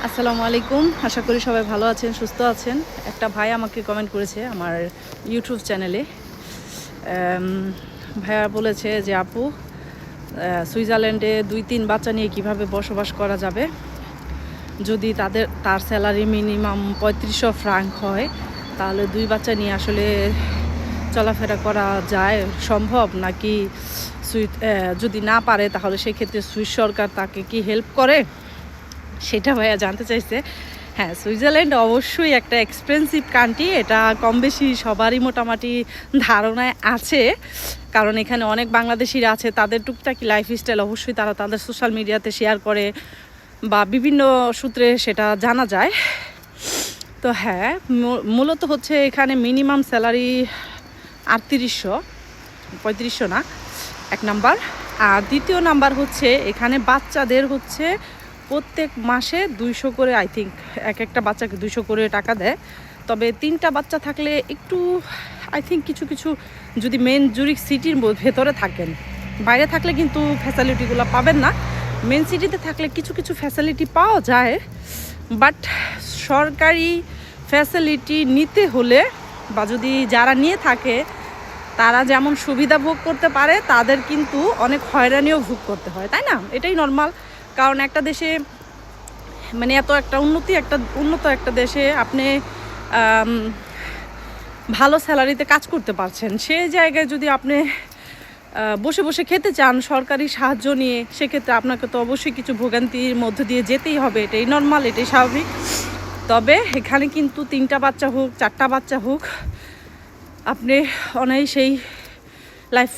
আসসালামু আলাইকুম। আশা করি সবাই ভালো আছেন, সুস্থ আছেন। একটা ভাই আমাকে কমেন্ট করেছে আমার ইউটিউব চ্যানেলে। ভাইয়া বলেছে যে আপু, সুইজারল্যান্ডে 2-3 বাচ্চা নিয়ে কিভাবে বসবাস করা যাবে যদি তার স্যালারি মিনিমাম 3500 ফ্রাঙ্ক হয়, তাহলে 2 বাচ্চা নিয়ে আসলে চলাফেরা করা যায় সম্ভব নাকি? যদি না পারে তাহলে সেক্ষেত্রে সুইস সরকার তাকে কি হেল্প করে, সেটা ভাইয়া জানতে চাইছে। হ্যাঁ, সুইজারল্যান্ড অবশ্যই একটা এক্সপেন্সিভ কান্ট্রি, এটা কম বেশি সবারই মোটামুটি ধারণায় আছে। কারণ এখানে অনেক বাংলাদেশিরা আছে, তাদের টুকটাকি লাইফস্টাইল অবশ্যই তারা তাদের সোশ্যাল মিডিয়াতে শেয়ার করে বা বিভিন্ন সূত্রে সেটা জানা যায়। তো হ্যাঁ, মূলত হচ্ছে এখানে মিনিমাম স্যালারি 3500 না, এক নাম্বার। আর দ্বিতীয় নাম্বার হচ্ছে এখানে বাচ্চাদের হচ্ছে প্রত্যেক মাসে 200 করে, আই থিঙ্ক একটা বাচ্চাকে 200 করে টাকা দেয়। তবে 3টা বাচ্চা থাকলে একটু আই থিঙ্ক কিছু যদি মেন জুরিক সিটির ভেতরে থাকেন, বাইরে থাকলে কিন্তু ফ্যাসিলিটিগুলো পাবেন না। মেন সিটিতে থাকলে কিছু ফ্যাসিলিটি পাওয়া যায়, বাট সরকারি ফ্যাসিলিটি নিতে হলে বা যদি যারা নিয়ে থাকে তারা যেমন সুবিধা ভোগ করতে পারে, তাদের কিন্তু অনেক হয়রানিও ভোগ করতে হয়, তাই না? এটাই নর্মাল। কারণ একটা দেশে মানে এত একটা উন্নত একটা দেশে আপনি ভালো স্যালারিতে কাজ করতে পারছেন, সেই জায়গায় যদি আপনি বসে বসে খেতে চান সরকারি সাহায্য নিয়ে, সেক্ষেত্রে আপনাকে তো অবশ্যই কিছু ভোগান্তির মধ্য দিয়ে যেতেই হবে। এটাই নর্মাল, এটাই স্বাভাবিক। তবে এখানে কিন্তু 3টা বাচ্চা হোক, 4টা বাচ্চা হোক, আপনি অনায়াসেই লাইফ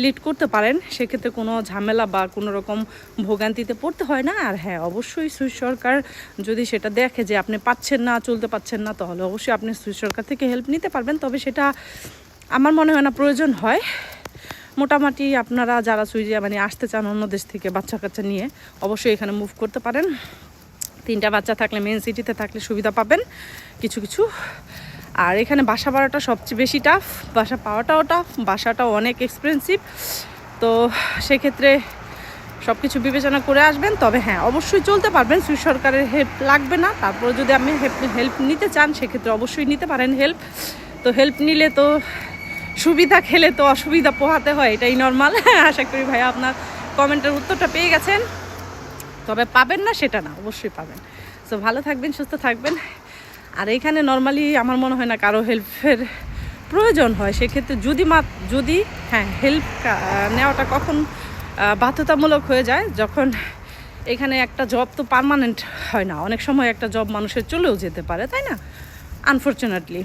লিড করতে পারেন। সেক্ষেত্রে কোনো ঝামেলা বা কোনো রকম ভোগান্তিতে পড়তে হয় না। আর হ্যাঁ, অবশ্যই সুইস সরকার যদি সেটা দেখে যে আপনি পাচ্ছেন না, চলতে পারছেন না, তাহলে অবশ্যই আপনি সুইস সরকার থেকে হেল্প নিতে পারবেন। তবে সেটা আমার মনে হয় না প্রয়োজন হয়। মোটামুটি আপনারা যারা মানে আসতে চান অন্য দেশ থেকে বাচ্চা কাচ্চা নিয়ে, অবশ্যই এখানে মুভ করতে পারেন। 3টা বাচ্চা থাকলে মেন সিটিতে থাকলে সুবিধা পাবেন কিছু। আর এখানে বাসা ভাড়াটা সবচেয়ে বেশি টাফ, বাসা পাওয়াটাও টাফ, বাসাটাও অনেক এক্সপেন্সিভ। তো সেক্ষেত্রে সব কিছু বিবেচনা করে আসবেন। তবে হ্যাঁ, অবশ্যই চলতে পারবেন, সুইস সরকারের হেল্প লাগবে না। তারপরে যদি আপনি হেল্প নিতে চান সেক্ষেত্রে অবশ্যই নিতে পারেন হেল্প। তো হেল্প নিলে তো সুবিধা খেলে তো অসুবিধা পোহাতে হয়, এটাই নর্মাল। আশা করি ভাইয়া আপনার কমেন্টের উত্তরটা পেয়ে গেছেন। তবে পাবেন না সেটা না, অবশ্যই পাবেন। তো ভালো থাকবেন, সুস্থ থাকবেন। আর এখানে নর্মালি আমার মনে হয় না কারো হেল্পের প্রয়োজন হয়। সেক্ষেত্রে যদি হ্যাঁ, হেল্প নেওয়াটা কখন বাধ্যতামূলক হয়ে যায়, যখন এখানে একটা জব তো পার্মানেন্ট হয় না। অনেক সময় একটা জব মানুষের চলেও যেতে পারে, তাই না? আনফর্চুনেটলি।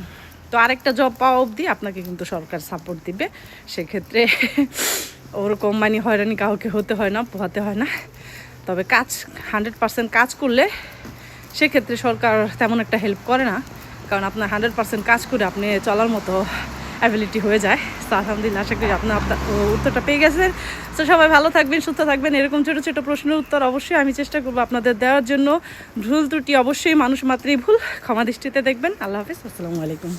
তো আরেকটা জব পাওয়া অবধি আপনাকে কিন্তু সরকার সাপোর্ট দিবে। সেক্ষেত্রে ওরকম মানে হয়রানি কাউকে হতে হয় না, পোহাতে হয় না। তবে 100% কাজ করলে সেক্ষেত্রে সরকার তেমন একটা হেল্প করে না, কারণ আপনার 100% কাজ করে আপনি চলার মতো অ্যাবিলিটি হয়ে যায়। তো আলহামদুলিল্লাহ, আশা করি আপনার উত্তরটা পেয়ে গেছেন। তো সবাই ভালো থাকবেন, সুস্থ থাকবেন। এরকম ছোটো প্রশ্নের উত্তর অবশ্যই আমি চেষ্টা করবো আপনাদের দেওয়ার জন্য। ভুল ত্রুটি অবশ্যই মানুষ মাত্রই ভুল, ক্ষমা দৃষ্টিতে দেখবেন। আল্লাহ হাফিজ, আসসালামু আলাইকুম।